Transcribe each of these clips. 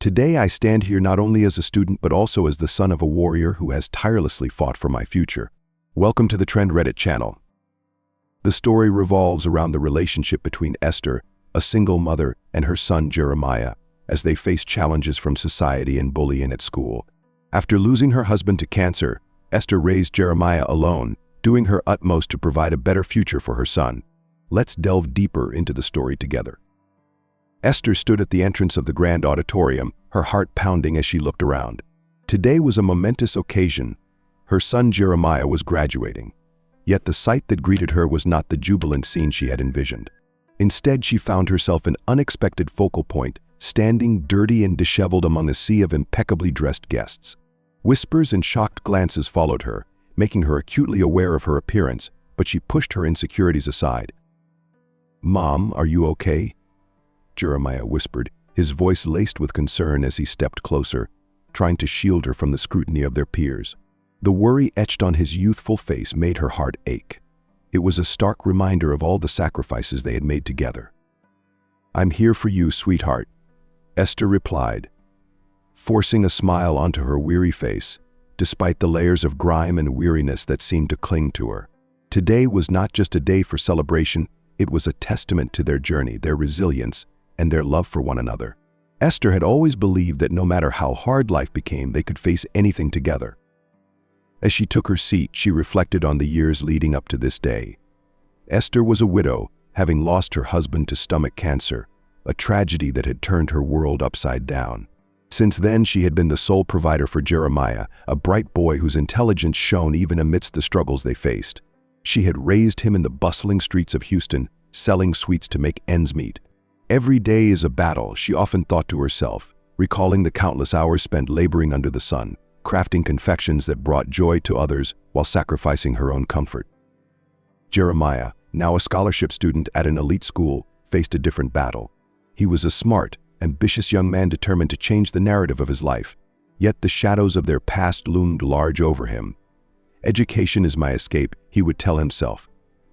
Today I stand here not only as a student but also as the son of a warrior who has tirelessly fought for my future. Welcome to the Trend Reddit channel. The story revolves around the relationship between Esther, a single mother, and her son Jeremiah, as they face challenges from society and bullying at school. After losing her husband to cancer, Esther raised Jeremiah alone, doing her utmost to provide a better future for her son. Let's delve deeper into the story together. Esther stood at the entrance of the grand auditorium, her heart pounding as she looked around. Today was a momentous occasion. Her son Jeremiah was graduating. Yet the sight that greeted her was not the jubilant scene she had envisioned. Instead, she found herself an unexpected focal point, standing dirty and disheveled among a sea of impeccably dressed guests. Whispers and shocked glances followed her, making her acutely aware of her appearance, but she pushed her insecurities aside. "Mom, are you okay?" Jeremiah whispered, his voice laced with concern as he stepped closer, trying to shield her from the scrutiny of their peers. The worry etched on his youthful face made her heart ache. It was a stark reminder of all the sacrifices they had made together. "I'm here for you, sweetheart," Esther replied, forcing a smile onto her weary face, despite the layers of grime and weariness that seemed to cling to her. Today was not just a day for celebration, it was a testament to their journey, their resilience, and their love for one another. Esther had always believed that no matter how hard life became, they could face anything together. As she took her seat, she reflected on the years leading up to this day. Esther was a widow, having lost her husband to stomach cancer, a tragedy that had turned her world upside down. Since then, she had been the sole provider for Jeremiah, a bright boy whose intelligence shone even amidst the struggles they faced. She had raised him in the bustling streets of Houston, selling sweets to make ends meet. Every day is a battle, she often thought to herself, recalling the countless hours spent laboring under the sun, crafting confections that brought joy to others while sacrificing her own comfort. Jeremiah, now a scholarship student at an elite school, faced a different battle. He was a smart, ambitious young man determined to change the narrative of his life, yet the shadows of their past loomed large over him. "Education is my escape," he would tell himself,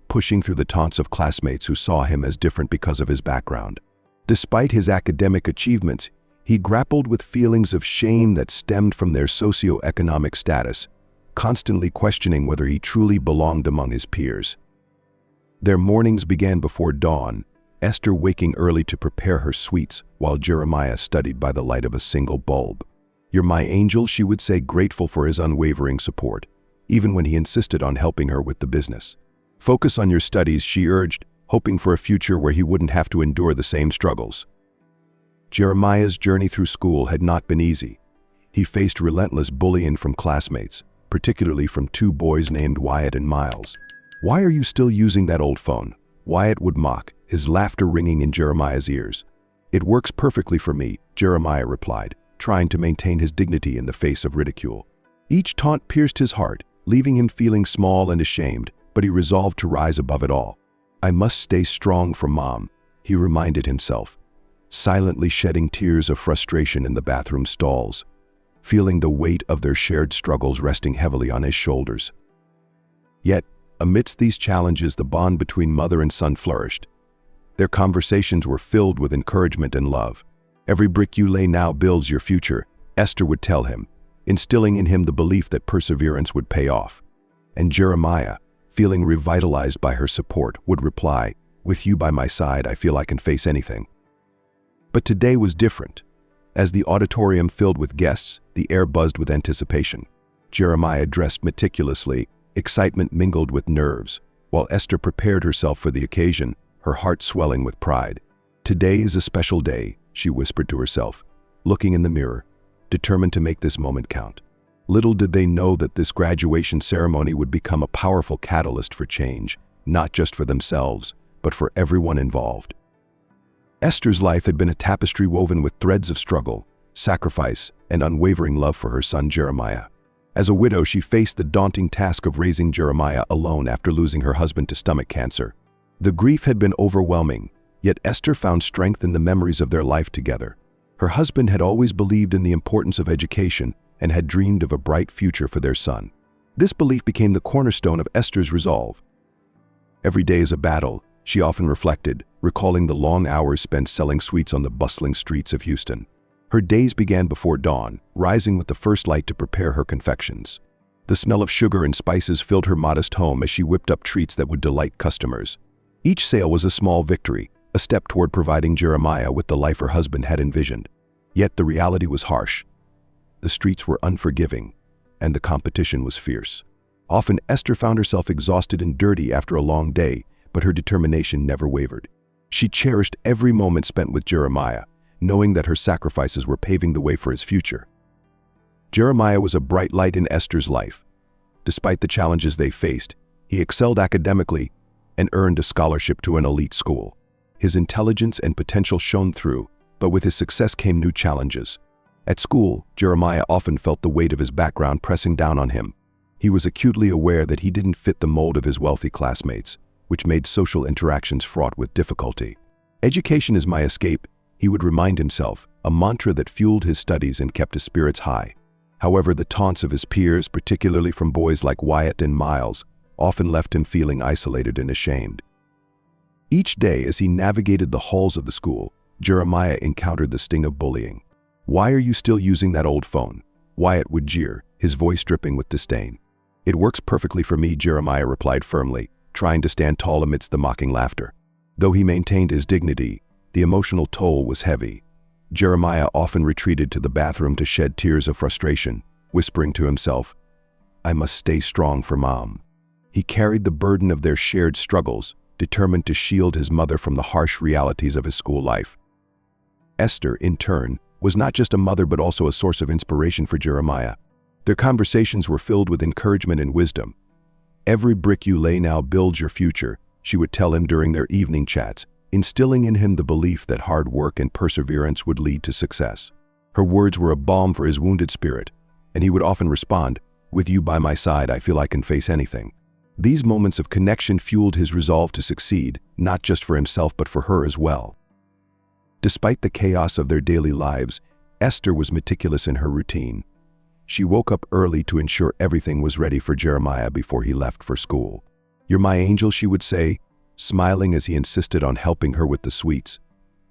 pushing through the taunts of classmates who saw him as different because of his background. Despite his academic achievements, he grappled with feelings of shame that stemmed from their socioeconomic status, constantly questioning whether he truly belonged among his peers. Their mornings began before dawn, Esther waking early to prepare her sweets while Jeremiah studied by the light of a single bulb. "You're my angel," she would say, grateful for his unwavering support, even when he insisted on helping her with the business. "Focus on your studies," she urged, hoping for a future where he wouldn't have to endure the same struggles. Jeremiah's journey through school had not been easy. He faced relentless bullying from classmates, particularly from two boys named Wyatt and Miles. "Why are you still using that old phone?" Wyatt would mock, his laughter ringing in Jeremiah's ears. "It works perfectly for me," Jeremiah replied, trying to maintain his dignity in the face of ridicule. Each taunt pierced his heart, leaving him feeling small and ashamed, but he resolved to rise above it all. "I must stay strong for Mom," he reminded himself, silently shedding tears of frustration in the bathroom stalls, feeling the weight of their shared struggles resting heavily on his shoulders. Yet, amidst these challenges, the bond between mother and son flourished. Their conversations were filled with encouragement and love. "Every brick you lay now builds your future," Esther would tell him, instilling in him the belief that perseverance would pay off. And Jeremiah, feeling revitalized by her support, would reply, "With you by my side, I feel I can face anything." But today was different. As the auditorium filled with guests, the air buzzed with anticipation. Jeremiah dressed meticulously, excitement mingled with nerves, while Esther prepared herself for the occasion, her heart swelling with pride. "Today is a special day," she whispered to herself, looking in the mirror, determined to make this moment count. Little did they know that this graduation ceremony would become a powerful catalyst for change, not just for themselves, but for everyone involved. Esther's life had been a tapestry woven with threads of struggle, sacrifice, and unwavering love for her son Jeremiah. As a widow, she faced the daunting task of raising Jeremiah alone after losing her husband to stomach cancer. The grief had been overwhelming, yet Esther found strength in the memories of their life together. Her husband had always believed in the importance of education and had dreamed of a bright future for their son. This belief became the cornerstone of Esther's resolve. "Every day is a battle," she often reflected, recalling the long hours spent selling sweets on the bustling streets of Houston. Her days began before dawn, rising with the first light to prepare her confections. The smell of sugar and spices filled her modest home as she whipped up treats that would delight customers. Each sale was a small victory, a step toward providing Jeremiah with the life her husband had envisioned. Yet the reality was harsh. The streets were unforgiving, and the competition was fierce. Often Esther found herself exhausted and dirty after a long day, but her determination never wavered. She cherished every moment spent with Jeremiah, knowing that her sacrifices were paving the way for his future. Jeremiah was a bright light in Esther's life. Despite the challenges they faced, he excelled academically and earned a scholarship to an elite school. His intelligence and potential shone through, but with his success came new challenges. At school, Jeremiah often felt the weight of his background pressing down on him. He was acutely aware that he didn't fit the mold of his wealthy classmates, which made social interactions fraught with difficulty. "Education is my escape," he would remind himself, a mantra that fueled his studies and kept his spirits high. However, the taunts of his peers, particularly from boys like Wyatt and Miles, often left him feeling isolated and ashamed. Each day as he navigated the halls of the school, Jeremiah encountered the sting of bullying. "Why are you still using that old phone?" Wyatt would jeer, his voice dripping with disdain. "It works perfectly for me," Jeremiah replied firmly, trying to stand tall amidst the mocking laughter. Though he maintained his dignity, the emotional toll was heavy. Jeremiah often retreated to the bathroom to shed tears of frustration, whispering to himself, "I must stay strong for Mom." He carried the burden of their shared struggles, determined to shield his mother from the harsh realities of his school life. Esther, in turn, was not just a mother but also a source of inspiration for Jeremiah. Their conversations were filled with encouragement and wisdom. "Every brick you lay now builds your future," she would tell him during their evening chats, instilling in him the belief that hard work and perseverance would lead to success. Her words were a balm for his wounded spirit, and he would often respond, "With you by my side, I feel I can face anything." These moments of connection fueled his resolve to succeed, not just for himself but for her as well. Despite the chaos of their daily lives, Esther was meticulous in her routine. She woke up early to ensure everything was ready for Jeremiah before he left for school. "You're my angel," she would say, smiling as he insisted on helping her with the sweets,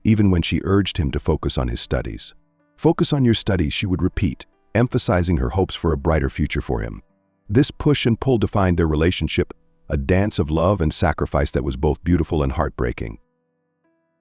even when she urged him to focus on his studies. "Focus on your studies," she would repeat, emphasizing her hopes for a brighter future for him. This push and pull defined their relationship, a dance of love and sacrifice that was both beautiful and heartbreaking.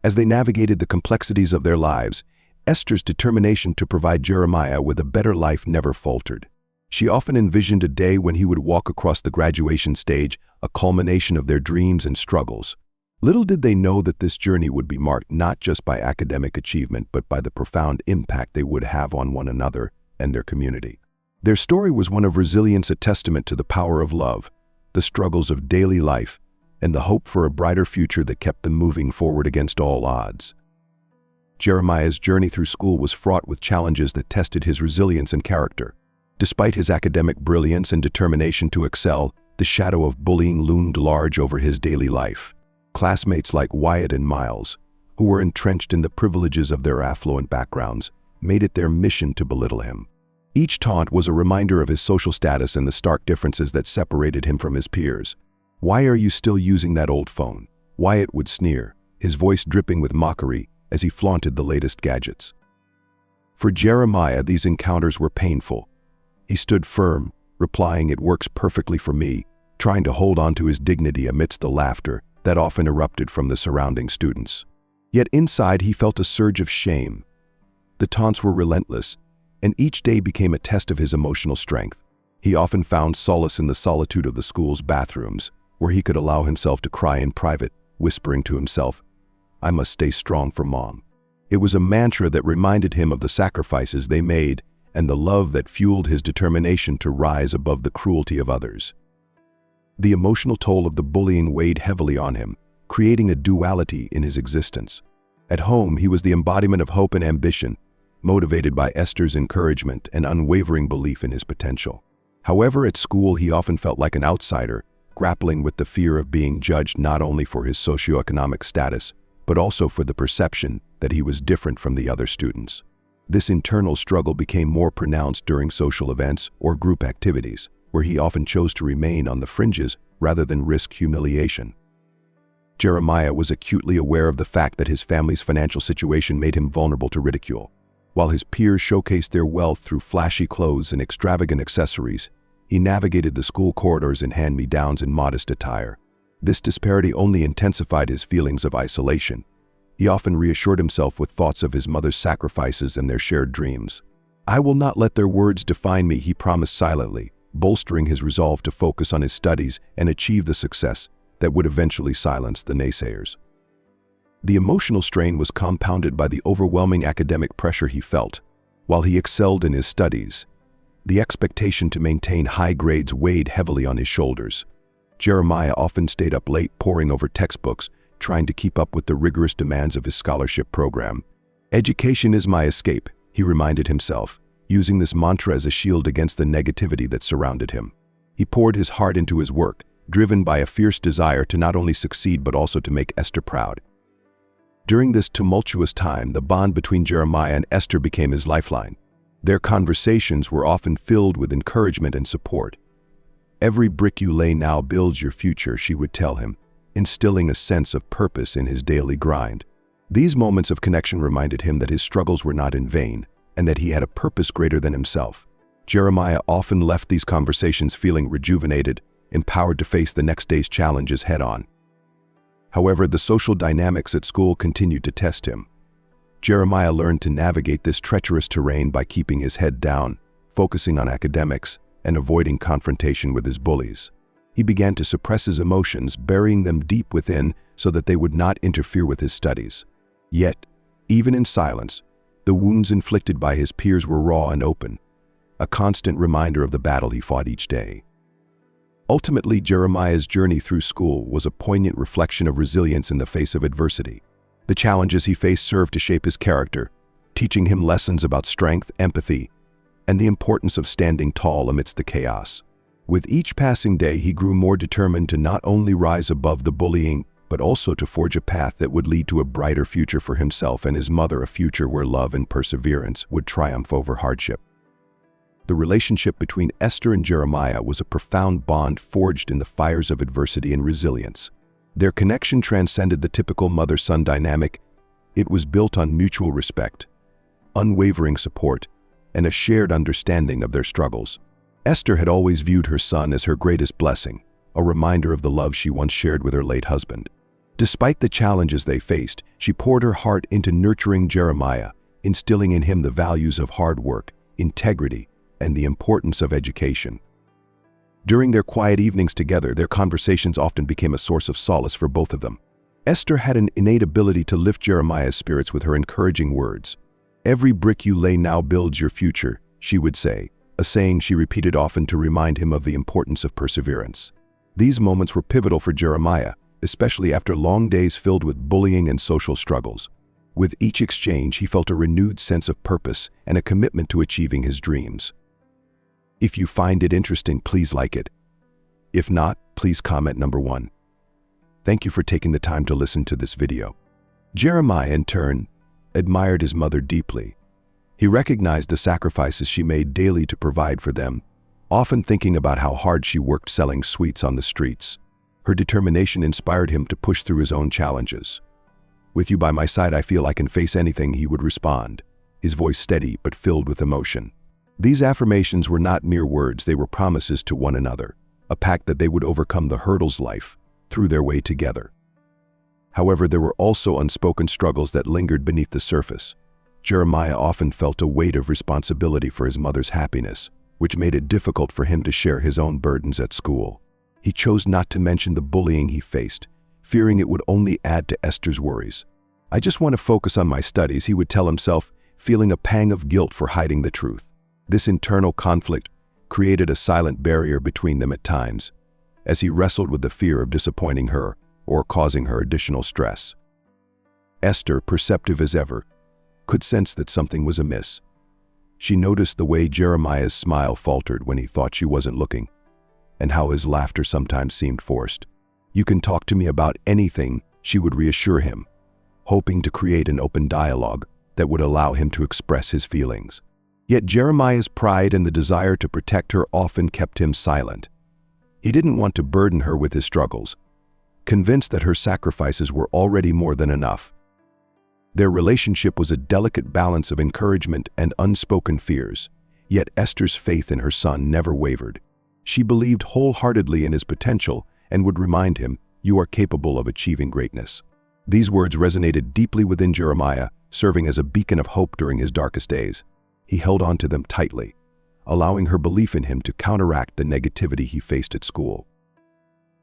As they navigated the complexities of their lives, Esther's determination to provide Jeremiah with a better life never faltered. She often envisioned a day when he would walk across the graduation stage, a culmination of their dreams and struggles. Little did they know that this journey would be marked not just by academic achievement but by the profound impact they would have on one another and their community. Their story was one of resilience, a testament to the power of love, the struggles of daily life, and the hope for a brighter future that kept them moving forward against all odds. Jeremiah's journey through school was fraught with challenges that tested his resilience and character. Despite his academic brilliance and determination to excel, the shadow of bullying loomed large over his daily life. Classmates like Wyatt and Miles, who were entrenched in the privileges of their affluent backgrounds, made it their mission to belittle him. Each taunt was a reminder of his social status and the stark differences that separated him from his peers. "Why are you still using that old phone?" Wyatt would sneer, his voice dripping with mockery as he flaunted the latest gadgets. For Jeremiah, these encounters were painful. He stood firm, replying, "It works perfectly for me," trying to hold on to his dignity amidst the laughter that often erupted from the surrounding students. Yet inside he felt a surge of shame. The taunts were relentless, and each day became a test of his emotional strength. He often found solace in the solitude of the school's bathrooms, where he could allow himself to cry in private, whispering to himself, "I must stay strong for Mom." It was a mantra that reminded him of the sacrifices they made and the love that fueled his determination to rise above the cruelty of others. The emotional toll of the bullying weighed heavily on him, creating a duality in his existence. At home, he was the embodiment of hope and ambition, motivated by Esther's encouragement and unwavering belief in his potential. However, at school, he often felt like an outsider, grappling with the fear of being judged not only for his socioeconomic status, but also for the perception that he was different from the other students. This internal struggle became more pronounced during social events or group activities, where he often chose to remain on the fringes rather than risk humiliation. Jeremiah was acutely aware of the fact that his family's financial situation made him vulnerable to ridicule. While his peers showcased their wealth through flashy clothes and extravagant accessories, he navigated the school corridors in hand-me-downs and modest attire. This disparity only intensified his feelings of isolation. He often reassured himself with thoughts of his mother's sacrifices and their shared dreams. "I will not let their words define me," he promised silently, bolstering his resolve to focus on his studies and achieve the success that would eventually silence the naysayers. The emotional strain was compounded by the overwhelming academic pressure he felt. While he excelled in his studies, the expectation to maintain high grades weighed heavily on his shoulders. Jeremiah often stayed up late poring over textbooks, trying to keep up with the rigorous demands of his scholarship program. "Education is my escape," he reminded himself, using this mantra as a shield against the negativity that surrounded him. He poured his heart into his work, driven by a fierce desire to not only succeed but also to make Esther proud. During this tumultuous time, the bond between Jeremiah and Esther became his lifeline. Their conversations were often filled with encouragement and support. "Every brick you lay now builds your future," she would tell him, instilling a sense of purpose in his daily grind. These moments of connection reminded him that his struggles were not in vain, and that he had a purpose greater than himself. Jeremiah often left these conversations feeling rejuvenated, empowered to face the next day's challenges head-on. However, the social dynamics at school continued to test him. Jeremiah learned to navigate this treacherous terrain by keeping his head down, focusing on academics, and avoiding confrontation with his bullies. He began to suppress his emotions, burying them deep within so that they would not interfere with his studies. Yet, even in silence, the wounds inflicted by his peers were raw and open, a constant reminder of the battle he fought each day. Ultimately, Jeremiah's journey through school was a poignant reflection of resilience in the face of adversity. The challenges he faced served to shape his character, teaching him lessons about strength, empathy, and the importance of standing tall amidst the chaos. With each passing day, he grew more determined to not only rise above the bullying, but also to forge a path that would lead to a brighter future for himself and his mother, a future where love and perseverance would triumph over hardship. The relationship between Esther and Jeremiah was a profound bond forged in the fires of adversity and resilience. Their connection transcended the typical mother-son dynamic. It was built on mutual respect, unwavering support, and a shared understanding of their struggles. Esther had always viewed her son as her greatest blessing, a reminder of the love she once shared with her late husband. Despite the challenges they faced, she poured her heart into nurturing Jeremiah, instilling in him the values of hard work, integrity, and the importance of education. During their quiet evenings together, their conversations often became a source of solace for both of them. Esther had an innate ability to lift Jeremiah's spirits with her encouraging words. "Every brick you lay now builds your future," she would say, a saying she repeated often to remind him of the importance of perseverance. These moments were pivotal for Jeremiah, especially after long days filled with bullying and social struggles. With each exchange, he felt a renewed sense of purpose and a commitment to achieving his dreams. If you find it interesting, please like it. If not, please comment number 1. Thank you for taking the time to listen to this video. Jeremiah, in turn, admired his mother deeply. He recognized the sacrifices she made daily to provide for them, often thinking about how hard she worked selling sweets on the streets. Her determination inspired him to push through his own challenges. "With you by my side, I feel I can face anything," he would respond, his voice steady but filled with emotion. These affirmations were not mere words, they were promises to one another, a pact that they would overcome the hurdles life through their way together. However, there were also unspoken struggles that lingered beneath the surface. Jeremiah often felt a weight of responsibility for his mother's happiness, which made it difficult for him to share his own burdens at school. He chose not to mention the bullying he faced, fearing it would only add to Esther's worries. "I just want to focus on my studies," he would tell himself, feeling a pang of guilt for hiding the truth. This internal conflict created a silent barrier between them at times, as he wrestled with the fear of disappointing her or causing her additional stress. Esther, perceptive as ever, could sense that something was amiss. She noticed the way Jeremiah's smile faltered when he thought she wasn't looking, and how his laughter sometimes seemed forced. "You can talk to me about anything," she would reassure him, hoping to create an open dialogue that would allow him to express his feelings. Yet Jeremiah's pride and the desire to protect her often kept him silent. He didn't want to burden her with his struggles, convinced that her sacrifices were already more than enough. Their relationship was a delicate balance of encouragement and unspoken fears, yet Esther's faith in her son never wavered. She believed wholeheartedly in his potential and would remind him, "You are capable of achieving greatness." These words resonated deeply within Jeremiah, serving as a beacon of hope during his darkest days. He held on to them tightly, allowing her belief in him to counteract the negativity he faced at school.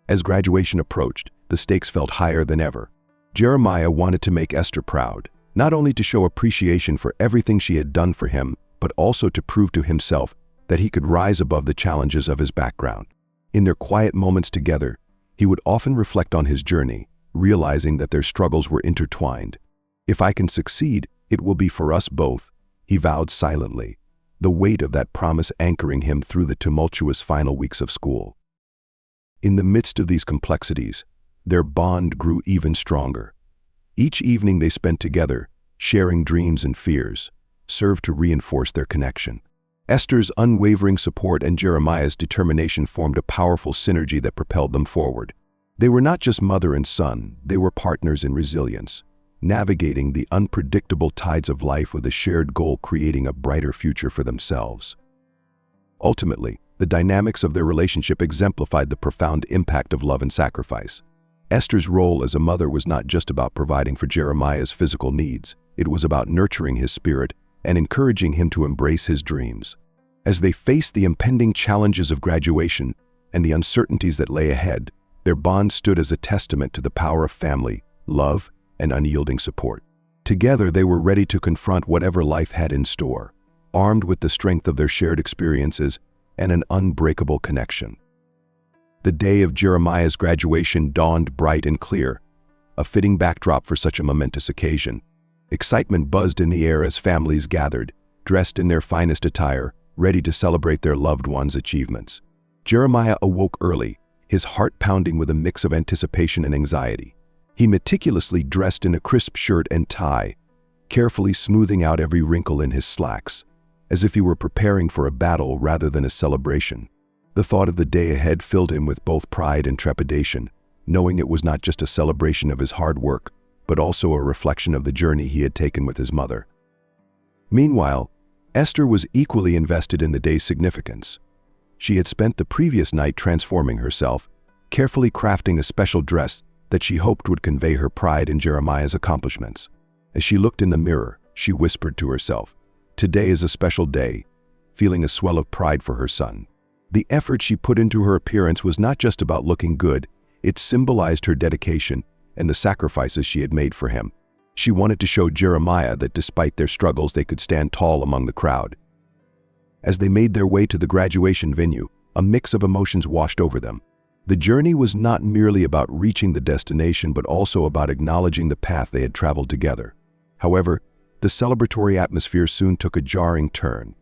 As graduation approached, the stakes felt higher than ever. Jeremiah wanted to make Esther proud, not only to show appreciation for everything she had done for him, but also to prove to himself that he could rise above the challenges of his background. In their quiet moments together, he would often reflect on his journey, realizing that their struggles were intertwined. "If I can succeed, it will be for us both," he vowed silently, the weight of that promise anchoring him through the tumultuous final weeks of school. In the midst of these complexities, their bond grew even stronger. Each evening they spent together, sharing dreams and fears, served to reinforce their connection. Esther's unwavering support and Jeremiah's determination formed a powerful synergy that propelled them forward. They were not just mother and son, they were partners in resilience, navigating the unpredictable tides of life with a shared goal, creating a brighter future for themselves. Ultimately, the dynamics of their relationship exemplified the profound impact of love and sacrifice. Esther's role as a mother was not just about providing for Jeremiah's physical needs, it was about nurturing his spirit and encouraging him to embrace his dreams. As they faced the impending challenges of graduation and the uncertainties that lay ahead, their bond stood as a testament to the power of family, love, and unyielding support. Together they were ready to confront whatever life had in store, armed with the strength of their shared experiences and an unbreakable connection. The day of Jeremiah's graduation dawned bright and clear, a fitting backdrop for such a momentous occasion. Excitement buzzed in the air as families gathered, dressed in their finest attire, ready to celebrate their loved one's achievements. Jeremiah awoke early, his heart pounding with a mix of anticipation and anxiety. He meticulously dressed in a crisp shirt and tie, carefully smoothing out every wrinkle in his slacks, as if he were preparing for a battle rather than a celebration. The thought of the day ahead filled him with both pride and trepidation, knowing it was not just a celebration of his hard work, but also a reflection of the journey he had taken with his mother. Meanwhile, Esther was equally invested in the day's significance. She had spent the previous night transforming herself, carefully crafting a special dress that she hoped would convey her pride in Jeremiah's accomplishments. As she looked in the mirror, she whispered to herself, "Today is a special day," feeling a swell of pride for her son. The effort she put into her appearance was not just about looking good, it symbolized her dedication and the sacrifices she had made for him. She wanted to show Jeremiah that despite their struggles, they could stand tall among the crowd. As they made their way to the graduation venue, a mix of emotions washed over them. The journey was not merely about reaching the destination, but also about acknowledging the path they had traveled together. However, the celebratory atmosphere soon took a jarring turn.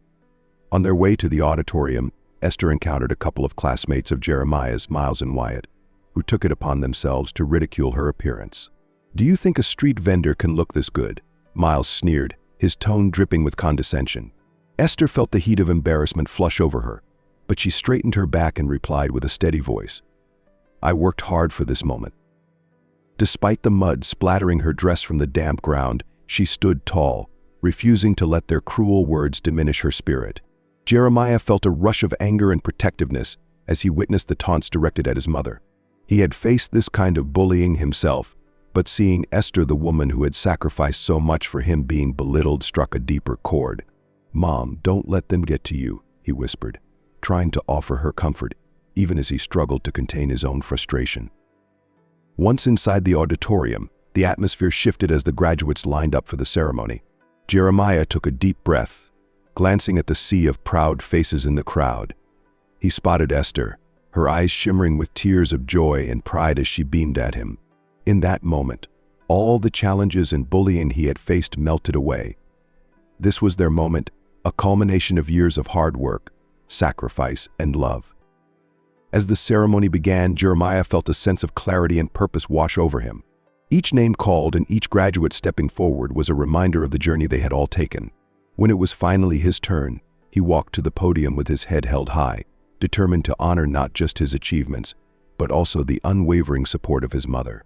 On their way to the auditorium, Esther encountered a couple of classmates of Jeremiah's, Miles and Wyatt, who took it upon themselves to ridicule her appearance. "Do you think a street vendor can look this good?" Miles sneered, his tone dripping with condescension. Esther felt the heat of embarrassment flush over her, but she straightened her back and replied with a steady voice, "I worked hard for this moment." Despite the mud splattering her dress from the damp ground, she stood tall, refusing to let their cruel words diminish her spirit. Jeremiah felt a rush of anger and protectiveness as he witnessed the taunts directed at his mother. He had faced this kind of bullying himself, but seeing Esther, the woman who had sacrificed so much for him, being belittled struck a deeper chord. "Mom, don't let them get to you," he whispered, trying to offer her comfort, even as he struggled to contain his own frustration. Once inside the auditorium, the atmosphere shifted as the graduates lined up for the ceremony. Jeremiah took a deep breath, glancing at the sea of proud faces in the crowd. He spotted Esther, her eyes shimmering with tears of joy and pride as she beamed at him. In that moment, all the challenges and bullying he had faced melted away. This was their moment, a culmination of years of hard work, sacrifice, and love. As the ceremony began, Jeremiah felt a sense of clarity and purpose wash over him. Each name called and each graduate stepping forward was a reminder of the journey they had all taken. When it was finally his turn, he walked to the podium with his head held high, determined to honor not just his achievements, but also the unwavering support of his mother.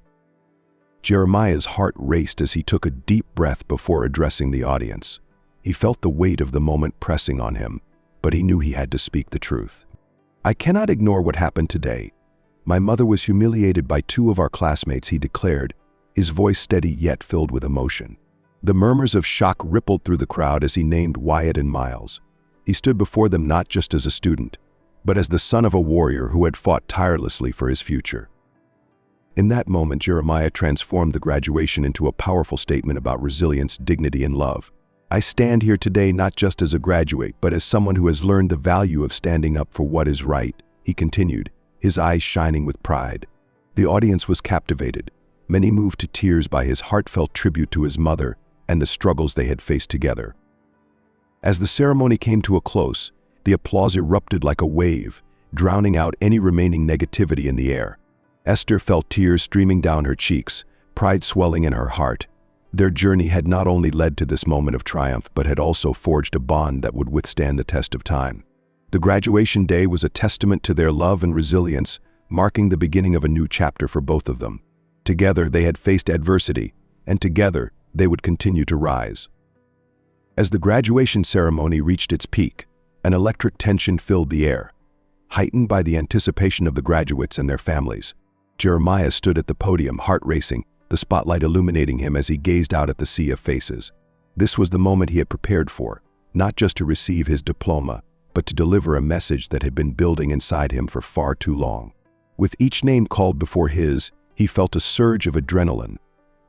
Jeremiah's heart raced as he took a deep breath before addressing the audience. He felt the weight of the moment pressing on him, but he knew he had to speak the truth. "I cannot ignore what happened today. My mother was humiliated by 2 of our classmates," he declared, his voice steady yet filled with emotion. The murmurs of shock rippled through the crowd as he named Wyatt and Miles. He stood before them not just as a student, but as the son of a warrior who had fought tirelessly for his future. In that moment, Jeremiah transformed the graduation into a powerful statement about resilience, dignity, and love. "I stand here today not just as a graduate, but as someone who has learned the value of standing up for what is right," he continued, his eyes shining with pride. The audience was captivated, many moved to tears by his heartfelt tribute to his mother and the struggles they had faced together. As the ceremony came to a close, the applause erupted like a wave, drowning out any remaining negativity in the air. Esther felt tears streaming down her cheeks, pride swelling in her heart. Their journey had not only led to this moment of triumph, but had also forged a bond that would withstand the test of time. The graduation day was a testament to their love and resilience, marking the beginning of a new chapter for both of them. Together they had faced adversity, and together they would continue to rise. As the graduation ceremony reached its peak, an electric tension filled the air. Heightened by the anticipation of the graduates and their families, Jeremiah stood at the podium, heart racing, the spotlight illuminating him as he gazed out at the sea of faces. This was the moment he had prepared for, not just to receive his diploma, but to deliver a message that had been building inside him for far too long. With each name called before his, he felt a surge of adrenaline,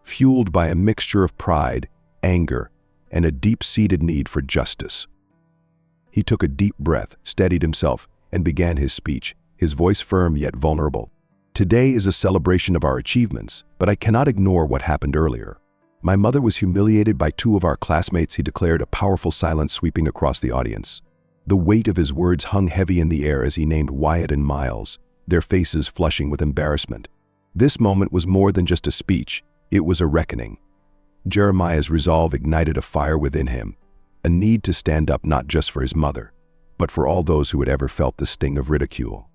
fueled by a mixture of pride, anger, and a deep-seated need for justice. He took a deep breath, steadied himself, and began his speech, his voice firm yet vulnerable. "Today is a celebration of our achievements, but I cannot ignore what happened earlier. My mother was humiliated by 2 of our classmates," he declared, a powerful silence sweeping across the audience. The weight of his words hung heavy in the air as he named Wyatt and Miles, their faces flushing with embarrassment. This moment was more than just a speech, it was a reckoning. Jeremiah's resolve ignited a fire within him, a need to stand up not just for his mother, but for all those who had ever felt the sting of ridicule.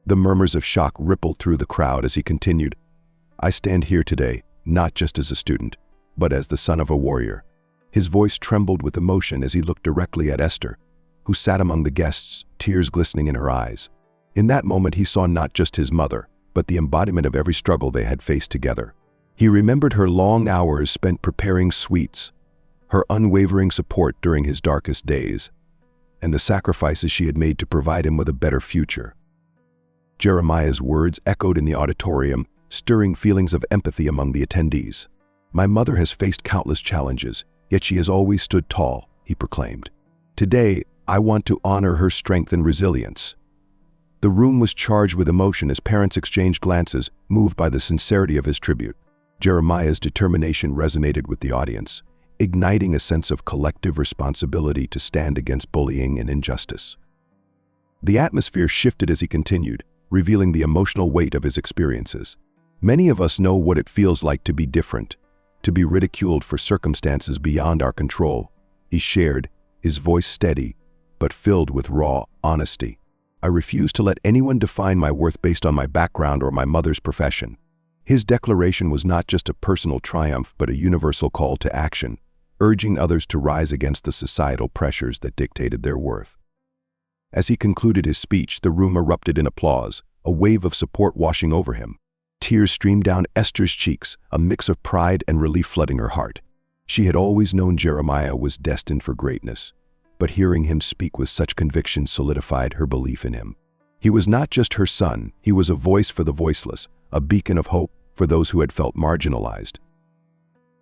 The murmurs of shock rippled through the crowd as he continued, "I stand here today, not just as a student, but as the son of a warrior." His voice trembled with emotion as he looked directly at Esther, who sat among the guests, tears glistening in her eyes. In that moment, he saw not just his mother, but the embodiment of every struggle they had faced together. He remembered her long hours spent preparing sweets, her unwavering support during his darkest days, and the sacrifices she had made to provide him with a better future. Jeremiah's words echoed in the auditorium, stirring feelings of empathy among the attendees. "My mother has faced countless challenges, yet she has always stood tall," he proclaimed. "Today, I want to honor her strength and resilience." The room was charged with emotion as parents exchanged glances, moved by the sincerity of his tribute. Jeremiah's determination resonated with the audience, igniting a sense of collective responsibility to stand against bullying and injustice. The atmosphere shifted as he continued, revealing the emotional weight of his experiences. "Many of us know what it feels like to be different, to be ridiculed for circumstances beyond our control," he shared, his voice steady, but filled with raw honesty. "I refuse to let anyone define my worth based on my background or my mother's profession." His declaration was not just a personal triumph, but a universal call to action, urging others to rise against the societal pressures that dictated their worth. As he concluded his speech, the room erupted in applause, a wave of support washing over him. Tears streamed down Esther's cheeks, a mix of pride and relief flooding her heart. She had always known Jeremiah was destined for greatness, but hearing him speak with such conviction solidified her belief in him. He was not just her son, he was a voice for the voiceless, a beacon of hope for those who had felt marginalized.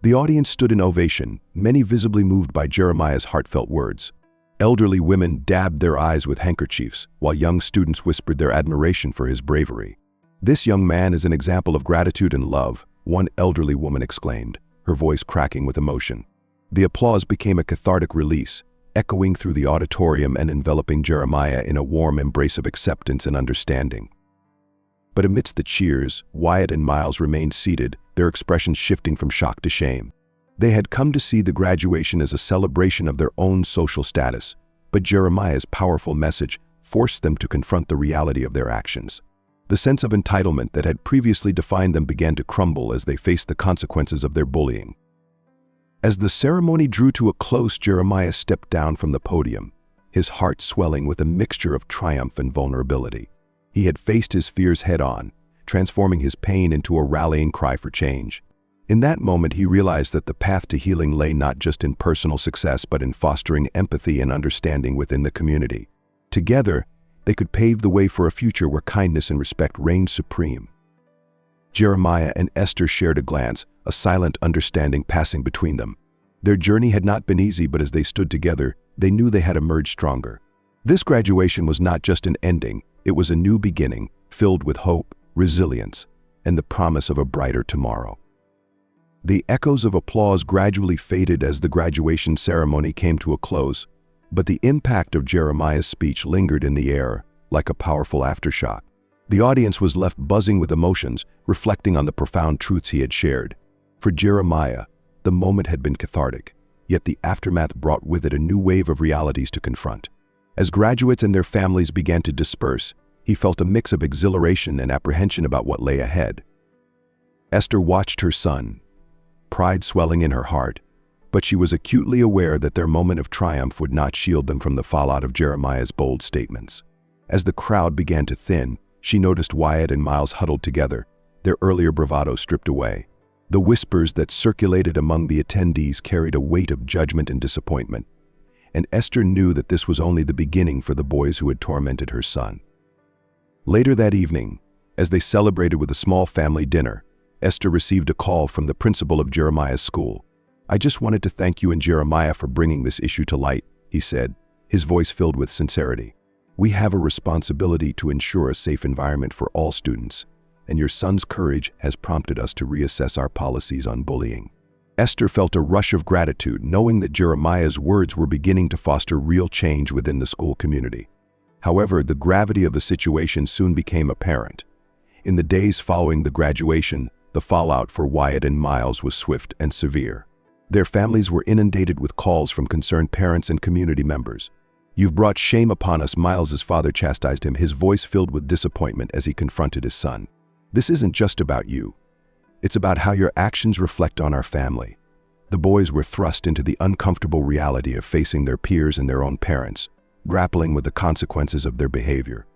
The audience stood in ovation, many visibly moved by Jeremiah's heartfelt words. Elderly women dabbed their eyes with handkerchiefs, while young students whispered their admiration for his bravery. "This young man is an example of gratitude and love," one elderly woman exclaimed, her voice cracking with emotion. The applause became a cathartic release, echoing through the auditorium and enveloping Jeremiah in a warm embrace of acceptance and understanding. But amidst the cheers, Wyatt and Miles remained seated, their expressions shifting from shock to shame. They had come to see the graduation as a celebration of their own social status, but Jeremiah's powerful message forced them to confront the reality of their actions. The sense of entitlement that had previously defined them began to crumble as they faced the consequences of their bullying. As the ceremony drew to a close, Jeremiah stepped down from the podium, his heart swelling with a mixture of triumph and vulnerability. He had faced his fears head-on, transforming his pain into a rallying cry for change. In that moment, he realized that the path to healing lay not just in personal success but in fostering empathy and understanding within the community. Together, they could pave the way for a future where kindness and respect reigned supreme. Jeremiah and Esther shared a glance, a silent understanding passing between them. Their journey had not been easy, but as they stood together, they knew they had emerged stronger. This graduation was not just an ending, it was a new beginning, filled with hope, resilience, and the promise of a brighter tomorrow. The echoes of applause gradually faded as the graduation ceremony came to a close, but the impact of Jeremiah's speech lingered in the air like a powerful aftershock. The audience was left buzzing with emotions, reflecting on the profound truths he had shared. For Jeremiah, the moment had been cathartic, yet the aftermath brought with it a new wave of realities to confront. As graduates and their families began to disperse, he felt a mix of exhilaration and apprehension about what lay ahead. Esther watched her son, pride swelling in her heart, but she was acutely aware that their moment of triumph would not shield them from the fallout of Jeremiah's bold statements. As the crowd began to thin, she noticed Wyatt and Miles huddled together, their earlier bravado stripped away. The whispers that circulated among the attendees carried a weight of judgment and disappointment, and Esther knew that this was only the beginning for the boys who had tormented her son. Later that evening, as they celebrated with a small family dinner, Esther received a call from the principal of Jeremiah's school. "I just wanted to thank you and Jeremiah for bringing this issue to light," he said, his voice filled with sincerity. "We have a responsibility to ensure a safe environment for all students, and your son's courage has prompted us to reassess our policies on bullying." Esther felt a rush of gratitude, knowing that Jeremiah's words were beginning to foster real change within the school community. However, the gravity of the situation soon became apparent. In the days following the graduation, the fallout for Wyatt and Miles was swift and severe. Their families were inundated with calls from concerned parents and community members. "You've brought shame upon us," Miles's father chastised him, his voice filled with disappointment as he confronted his son. "This isn't just about you. It's about how your actions reflect on our family." The boys were thrust into the uncomfortable reality of facing their peers and their own parents, grappling with the consequences of their behavior.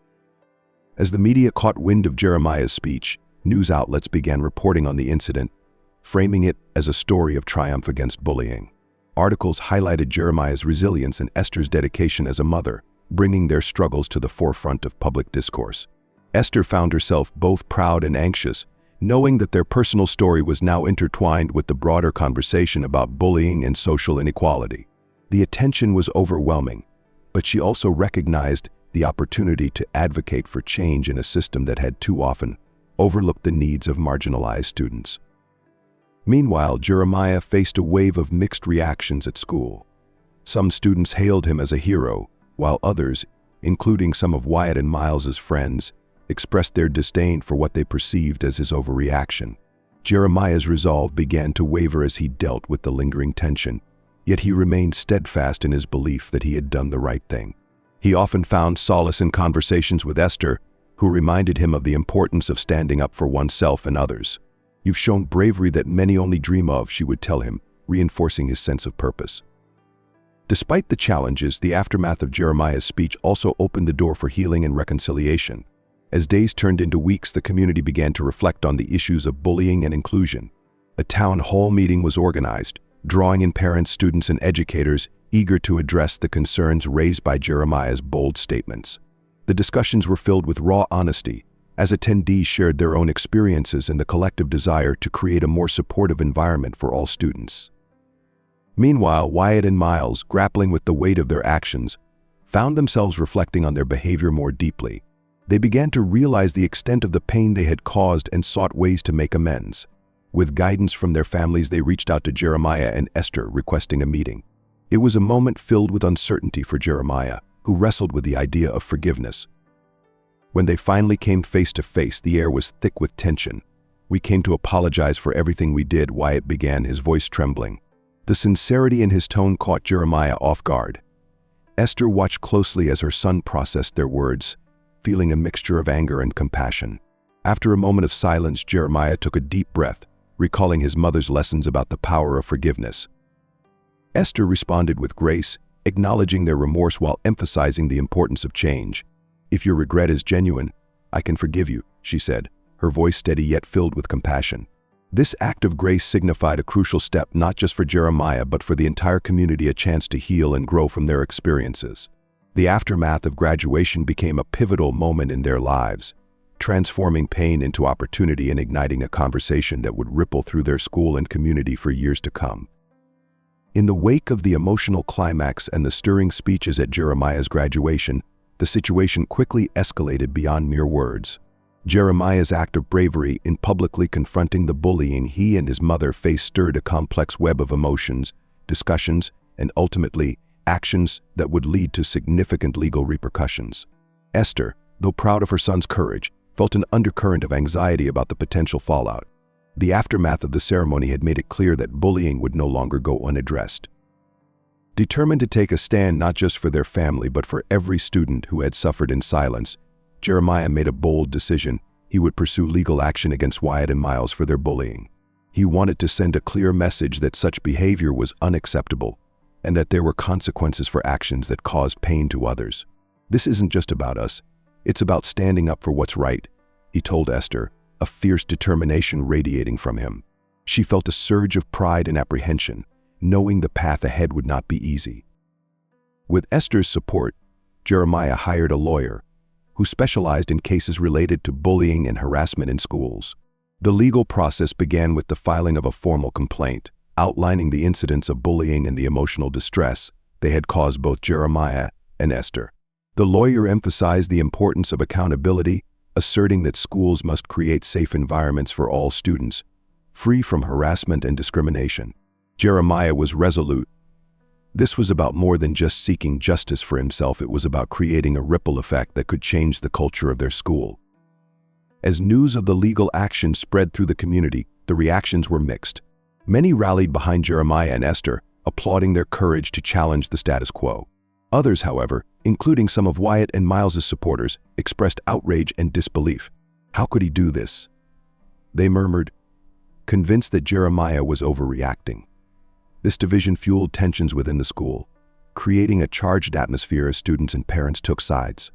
As the media caught wind of Jeremiah's speech, news outlets began reporting on the incident, framing it as a story of triumph against bullying. Articles highlighted Jeremiah's resilience and Esther's dedication as a mother, bringing their struggles to the forefront of public discourse. Esther found herself both proud and anxious, knowing that their personal story was now intertwined with the broader conversation about bullying and social inequality. The attention was overwhelming, but she also recognized the opportunity to advocate for change in a system that had too often overlooked the needs of marginalized students. Meanwhile, Jeremiah faced a wave of mixed reactions at school. Some students hailed him as a hero, while others, including some of Wyatt and Miles's friends, expressed their disdain for what they perceived as his overreaction. Jeremiah's resolve began to waver as he dealt with the lingering tension, yet he remained steadfast in his belief that he had done the right thing. He often found solace in conversations with Esther, who reminded him of the importance of standing up for oneself and others. "You've shown bravery that many only dream of," she would tell him, reinforcing his sense of purpose. Despite the challenges, the aftermath of Jeremiah's speech also opened the door for healing and reconciliation. As days turned into weeks, the community began to reflect on the issues of bullying and inclusion. A town hall meeting was organized, drawing in parents, students, and educators eager to address the concerns raised by Jeremiah's bold statements. The discussions were filled with raw honesty, as attendees shared their own experiences and the collective desire to create a more supportive environment for all students. Meanwhile, Wyatt and Miles, grappling with the weight of their actions, found themselves reflecting on their behavior more deeply. They began to realize the extent of the pain they had caused and sought ways to make amends. With guidance from their families, they reached out to Jeremiah and Esther, requesting a meeting. It was a moment filled with uncertainty for Jeremiah, who wrestled with the idea of forgiveness. When they finally came face to face, the air was thick with tension. "We came to apologize for everything we did," Wyatt began, his voice trembling. The sincerity in his tone caught Jeremiah off guard. Esther watched closely as her son processed their words, feeling a mixture of anger and compassion. After a moment of silence, Jeremiah took a deep breath, recalling his mother's lessons about the power of forgiveness. Esther responded with grace, acknowledging their remorse while emphasizing the importance of change. "If your regret is genuine, I can forgive you," she said, her voice steady yet filled with compassion. This act of grace signified a crucial step not just for Jeremiah but for the entire community, a chance to heal and grow from their experiences. The aftermath of graduation became a pivotal moment in their lives, transforming pain into opportunity and igniting a conversation that would ripple through their school and community for years to come. In the wake of the emotional climax and the stirring speeches at Jeremiah's graduation, the situation quickly escalated beyond mere words. Jeremiah's act of bravery in publicly confronting the bullying he and his mother faced stirred a complex web of emotions, discussions, and ultimately, actions that would lead to significant legal repercussions. Esther, though proud of her son's courage, felt an undercurrent of anxiety about the potential fallout. The aftermath of the ceremony had made it clear that bullying would no longer go unaddressed. Determined to take a stand not just for their family but for every student who had suffered in silence, Jeremiah made a bold decision. He would pursue legal action against Wyatt and Miles for their bullying. He wanted to send a clear message that such behavior was unacceptable and that there were consequences for actions that caused pain to others. "This isn't just about us. It's about standing up for what's right," he told Esther, a fierce determination radiating from him. She felt a surge of pride and apprehension, knowing the path ahead would not be easy. With Esther's support, Jeremiah hired a lawyer who specialized in cases related to bullying and harassment in schools. The legal process began with the filing of a formal complaint, outlining the incidents of bullying and the emotional distress they had caused both Jeremiah and Esther. The lawyer emphasized the importance of accountability, asserting that schools must create safe environments for all students, free from harassment and discrimination. Jeremiah was resolute. This was about more than just seeking justice for himself. It was about creating a ripple effect that could change the culture of their school. As news of the legal action spread through the community, the reactions were mixed. Many rallied behind Jeremiah and Esther, applauding their courage to challenge the status quo. Others, however, including some of Wyatt and Miles's supporters, expressed outrage and disbelief. How could he do this? They murmured, convinced that Jeremiah was overreacting. This division fueled tensions within the school, creating a charged atmosphere as students and parents took sides.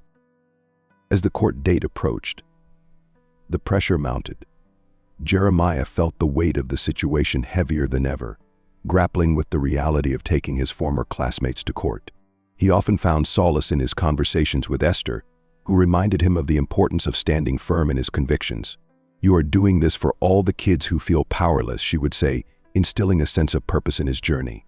As the court date approached, the pressure mounted. Jeremiah felt the weight of the situation heavier than ever, grappling with the reality of taking his former classmates to court. He often found solace in his conversations with Esther, who reminded him of the importance of standing firm in his convictions. "You are doing this for all the kids who feel powerless," she would say, instilling a sense of purpose in his journey.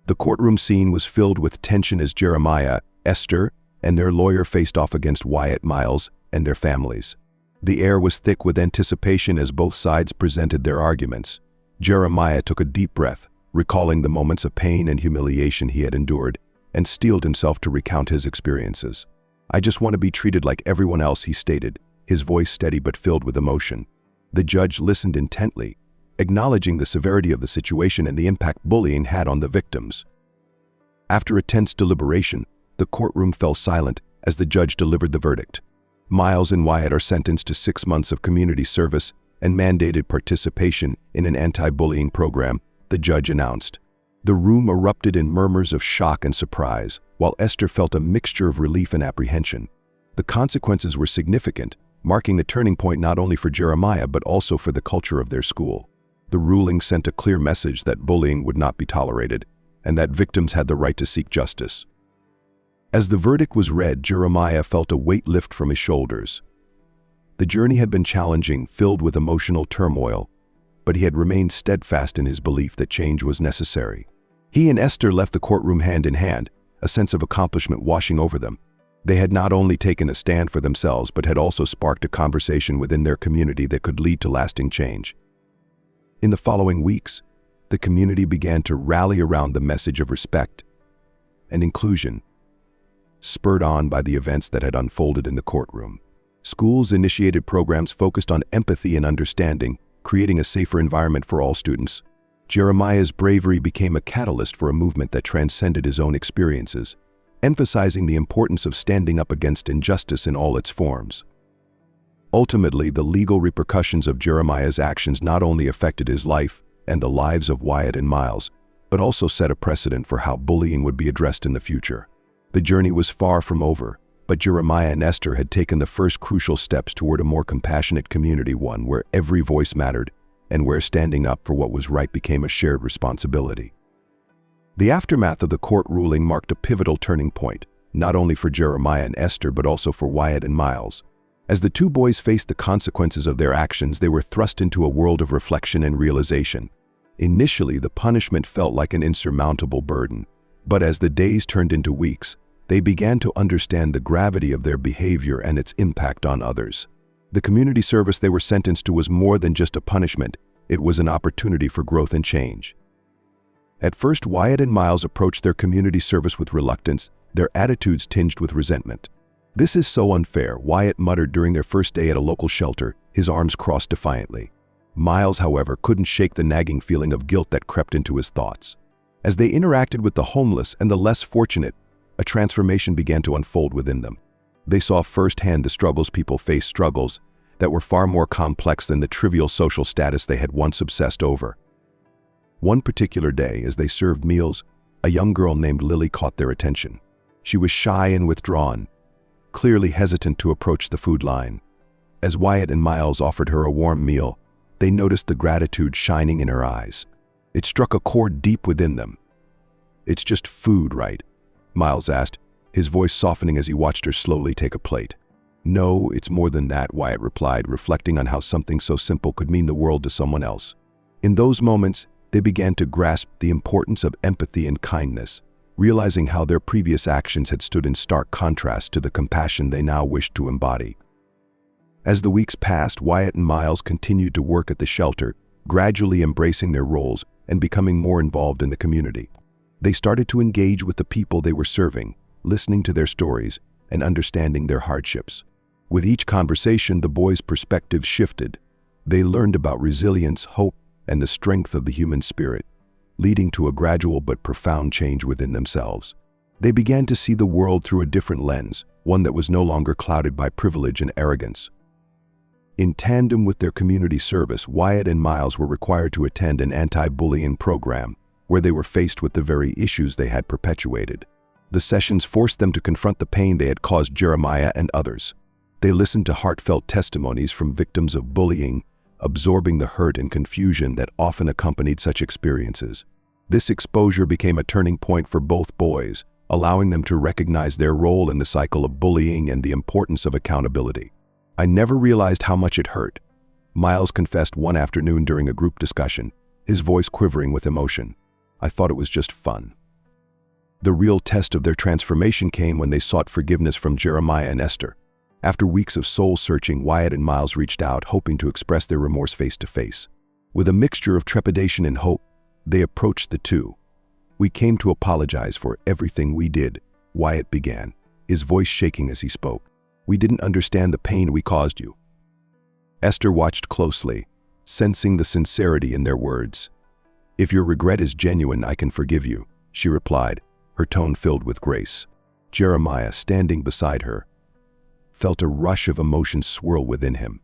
The courtroom scene was filled with tension as Jeremiah, Esther, and their lawyer faced off against Wyatt, Miles, and their families. The air was thick with anticipation as both sides presented their arguments. Jeremiah took a deep breath, recalling the moments of pain and humiliation he had endured, and steeled himself to recount his experiences. "I just want to be treated like everyone else," he stated, his voice steady but filled with emotion. The judge listened intently, acknowledging the severity of the situation and the impact bullying had on the victims. After a tense deliberation, the courtroom fell silent as the judge delivered the verdict. Miles and Wyatt are sentenced to 6 months of community service and mandated participation in an anti-bullying program, the judge announced. The room erupted in murmurs of shock and surprise, while Esther felt a mixture of relief and apprehension. The consequences were significant, marking the turning point not only for Jeremiah but also for the culture of their school. The ruling sent a clear message that bullying would not be tolerated, and that victims had the right to seek justice. As the verdict was read, Jeremiah felt a weight lift from his shoulders. The journey had been challenging, filled with emotional turmoil, but he had remained steadfast in his belief that change was necessary. He and Esther left the courtroom hand in hand, a sense of accomplishment washing over them. They had not only taken a stand for themselves but had also sparked a conversation within their community that could lead to lasting change. In the following weeks, the community began to rally around the message of respect and inclusion, spurred on by the events that had unfolded in the courtroom. Schools initiated programs focused on empathy and understanding, creating a safer environment for all students. Jeremiah's bravery became a catalyst for a movement that transcended his own experiences, emphasizing the importance of standing up against injustice in all its forms. Ultimately, the legal repercussions of Jeremiah's actions not only affected his life and the lives of Wyatt and Miles, but also set a precedent for how bullying would be addressed in the future. The journey was far from over, but Jeremiah and Esther had taken the first crucial steps toward a more compassionate community, one where every voice mattered and where standing up for what was right became a shared responsibility. The aftermath of the court ruling marked a pivotal turning point, not only for Jeremiah and Esther but also for Wyatt and Miles. As the two boys faced the consequences of their actions, they were thrust into a world of reflection and realization. Initially, the punishment felt like an insurmountable burden, but as the days turned into weeks, they began to understand the gravity of their behavior and its impact on others. The community service they were sentenced to was more than just a punishment, it was an opportunity for growth and change. At first, Wyatt and Miles approached their community service with reluctance, their attitudes tinged with resentment. "This is so unfair," Wyatt muttered during their first day at a local shelter, his arms crossed defiantly. Miles, however, couldn't shake the nagging feeling of guilt that crept into his thoughts. As they interacted with the homeless and the less fortunate, a transformation began to unfold within them. They saw firsthand the struggles people faced, struggles that were far more complex than the trivial social status they had once obsessed over. One particular day, as they served meals, a young girl named Lily caught their attention. She was shy and withdrawn, clearly hesitant to approach the food line. As Wyatt and Miles offered her a warm meal, they noticed the gratitude shining in her eyes. It struck a chord deep within them. "It's just food, right?" Miles asked, his voice softening as he watched her slowly take a plate. "No, it's more than that," Wyatt replied, reflecting on how something so simple could mean the world to someone else. In those moments, they began to grasp the importance of empathy and kindness, realizing how their previous actions had stood in stark contrast to the compassion they now wished to embody. As the weeks passed, Wyatt and Miles continued to work at the shelter, gradually embracing their roles and becoming more involved in the community. They started to engage with the people they were serving, listening to their stories and understanding their hardships. With each conversation, the boys' perspectives shifted. They learned about resilience, hope, and the strength of the human spirit, leading to a gradual but profound change within themselves. They began to see the world through a different lens, one that was no longer clouded by privilege and arrogance. In tandem with their community service, Wyatt and Miles were required to attend an anti-bullying program, where they were faced with the very issues they had perpetuated. The sessions forced them to confront the pain they had caused Jeremiah and others. They listened to heartfelt testimonies from victims of bullying, absorbing the hurt and confusion that often accompanied such experiences. This exposure became a turning point for both boys, allowing them to recognize their role in the cycle of bullying and the importance of accountability. "I never realized how much it hurt," Miles confessed one afternoon during a group discussion, his voice quivering with emotion. "I thought it was just fun." The real test of their transformation came when they sought forgiveness from Jeremiah and Esther. After weeks of soul-searching, Wyatt and Miles reached out, hoping to express their remorse face-to-face. With a mixture of trepidation and hope, they approached the two. "We came to apologize for everything we did," Wyatt began, his voice shaking as he spoke. "We didn't understand the pain we caused you." Esther watched closely, sensing the sincerity in their words. "If your regret is genuine, I can forgive you," she replied, her tone filled with grace. Jeremiah, standing beside her, felt a rush of emotion swirl within him.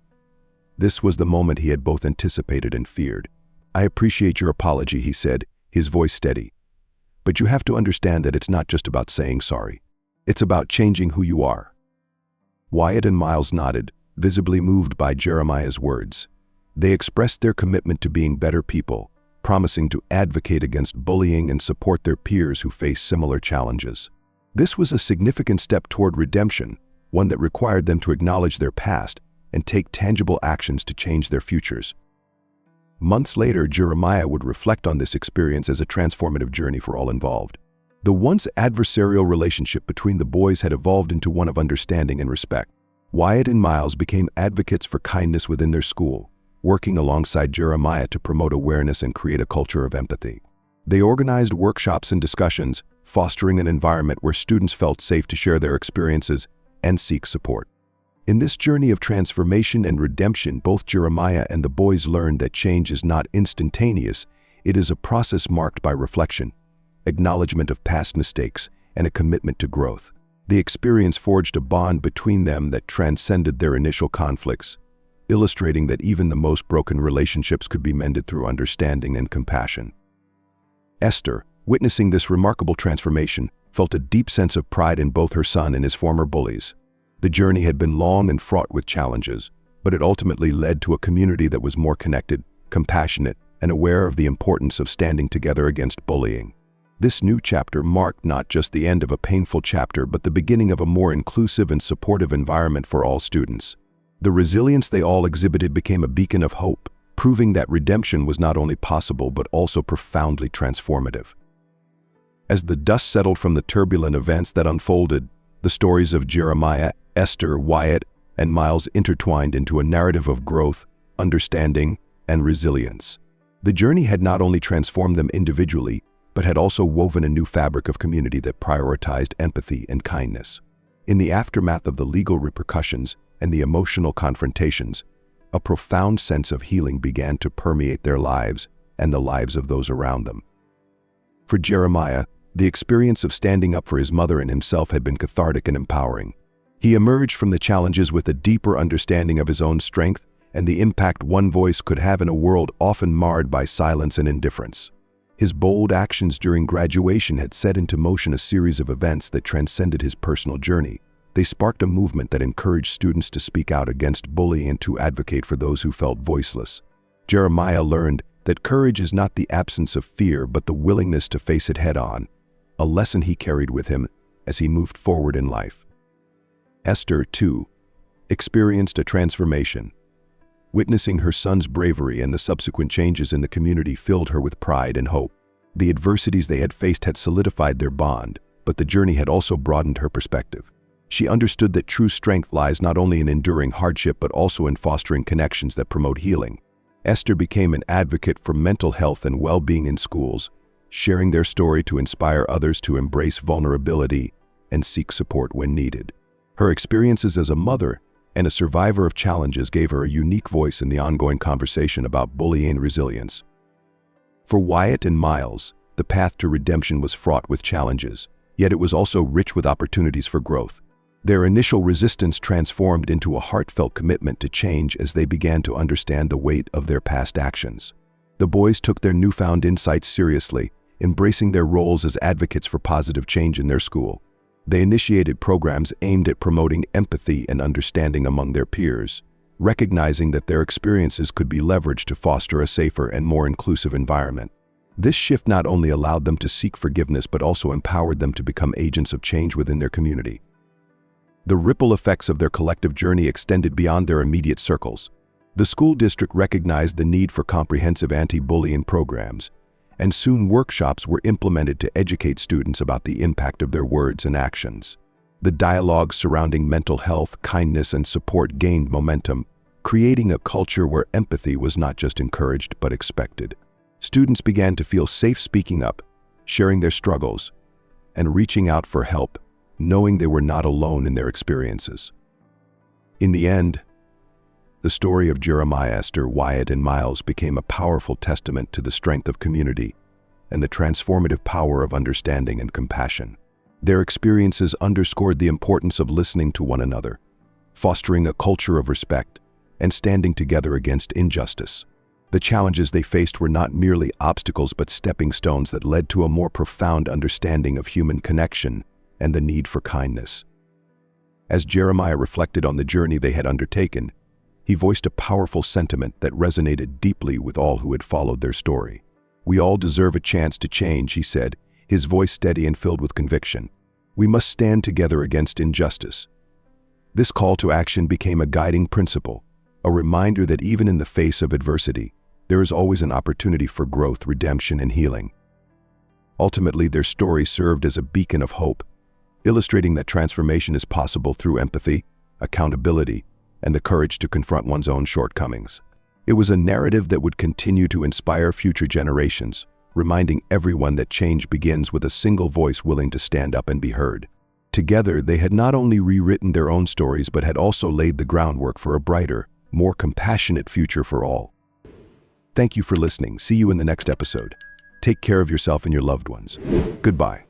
This was the moment he had both anticipated and feared. "I appreciate your apology," he said, his voice steady. "But you have to understand that it's not just about saying sorry. It's about changing who you are." Wyatt and Miles nodded, visibly moved by Jeremiah's words. They expressed their commitment to being better people, promising to advocate against bullying and support their peers who face similar challenges. This was a significant step toward redemption, one that required them to acknowledge their past and take tangible actions to change their futures. Months later, Jeremiah would reflect on this experience as a transformative journey for all involved. The once adversarial relationship between the boys had evolved into one of understanding and respect. Wyatt and Miles became advocates for kindness within their school, working alongside Jeremiah to promote awareness and create a culture of empathy. They organized workshops and discussions, fostering an environment where students felt safe to share their experiences and seek support. In this journey of transformation and redemption, both Jeremiah and the boys learned that change is not instantaneous. It is a process marked by reflection, acknowledgement of past mistakes, and a commitment to growth. The experience forged a bond between them that transcended their initial conflicts, illustrating that even the most broken relationships could be mended through understanding and compassion. Esther, witnessing this remarkable transformation, felt a deep sense of pride in both her son and his former bullies. The journey had been long and fraught with challenges, but it ultimately led to a community that was more connected, compassionate, and aware of the importance of standing together against bullying. This new chapter marked not just the end of a painful chapter, but the beginning of a more inclusive and supportive environment for all students. The resilience they all exhibited became a beacon of hope, proving that redemption was not only possible but also profoundly transformative. As the dust settled from the turbulent events that unfolded, the stories of Jeremiah, Esther, Wyatt, and Miles intertwined into a narrative of growth, understanding, and resilience. The journey had not only transformed them individually, but had also woven a new fabric of community that prioritized empathy and kindness. In the aftermath of the legal repercussions and the emotional confrontations, a profound sense of healing began to permeate their lives and the lives of those around them. For Jeremiah, the experience of standing up for his mother and himself had been cathartic and empowering. He emerged from the challenges with a deeper understanding of his own strength and the impact one voice could have in a world often marred by silence and indifference. His bold actions during graduation had set into motion a series of events that transcended his personal journey. They sparked a movement that encouraged students to speak out against bullying and to advocate for those who felt voiceless. Jeremiah learned that courage is not the absence of fear, but the willingness to face it head-on, a lesson he carried with him as he moved forward in life. Esther, too, experienced a transformation. Witnessing her son's bravery and the subsequent changes in the community filled her with pride and hope. The adversities they had faced had solidified their bond, but the journey had also broadened her perspective. She understood that true strength lies not only in enduring hardship but also in fostering connections that promote healing. Esther became an advocate for mental health and well-being in schools, sharing their story to inspire others to embrace vulnerability and seek support when needed. Her experiences as a mother and a survivor of challenges gave her a unique voice in the ongoing conversation about bullying and resilience. For Wyatt and Miles, the path to redemption was fraught with challenges, yet it was also rich with opportunities for growth. Their initial resistance transformed into a heartfelt commitment to change as they began to understand the weight of their past actions. The boys took their newfound insights seriously, embracing their roles as advocates for positive change in their school. They initiated programs aimed at promoting empathy and understanding among their peers, recognizing that their experiences could be leveraged to foster a safer and more inclusive environment. This shift not only allowed them to seek forgiveness but also empowered them to become agents of change within their community. The ripple effects of their collective journey extended beyond their immediate circles. The school district recognized the need for comprehensive anti-bullying programs, and soon workshops were implemented to educate students about the impact of their words and actions. The dialogue surrounding mental health, kindness, and support gained momentum, creating a culture where empathy was not just encouraged but expected. Students began to feel safe speaking up, sharing their struggles, and reaching out for help, knowing they were not alone in their experiences. In the end, the story of Jeremiah, Esther, Wyatt, and Miles became a powerful testament to the strength of community and the transformative power of understanding and compassion. Their experiences underscored the importance of listening to one another, fostering a culture of respect, and standing together against injustice. The challenges they faced were not merely obstacles but stepping stones that led to a more profound understanding of human connection and the need for kindness. As Jeremiah reflected on the journey they had undertaken, he voiced a powerful sentiment that resonated deeply with all who had followed their story. "We all deserve a chance to change," he said, his voice steady and filled with conviction. "We must stand together against injustice." This call to action became a guiding principle, a reminder that even in the face of adversity, there is always an opportunity for growth, redemption, and healing. Ultimately, their story served as a beacon of hope, illustrating that transformation is possible through empathy, accountability, and the courage to confront one's own shortcomings. It was a narrative that would continue to inspire future generations, reminding everyone that change begins with a single voice willing to stand up and be heard. Together, they had not only rewritten their own stories but had also laid the groundwork for a brighter, more compassionate future for all. Thank you for listening. See you in the next episode. Take care of yourself and your loved ones. Goodbye.